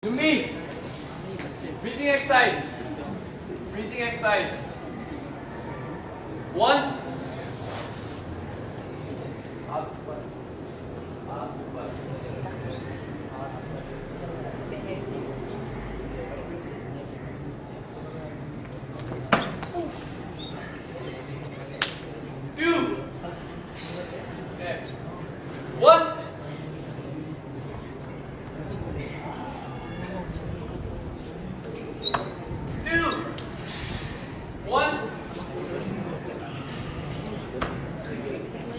To me, breathing exercise. Breathing exercise. 1. Two. Okay. 1. 2. 1.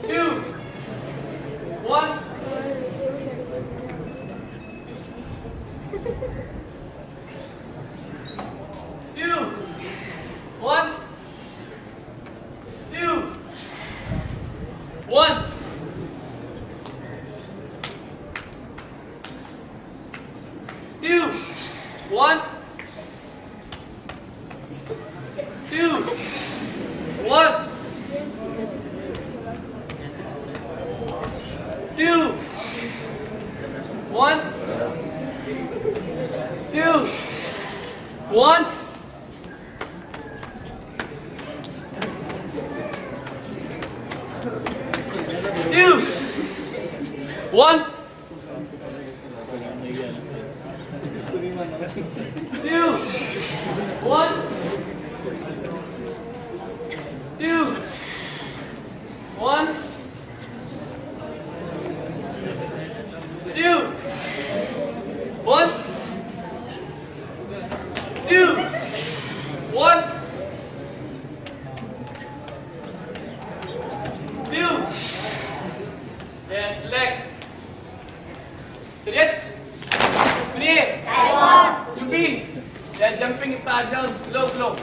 2. 1. 2. 1. 2. 1. 2. 1. 2. 1. 2. 1. 2. 1. 2. 1. 2. 1. 2. 1. 2. 1. 2. 1. 2. Yes, relax. Serious? Three. Jumping. Then jumping start down slow.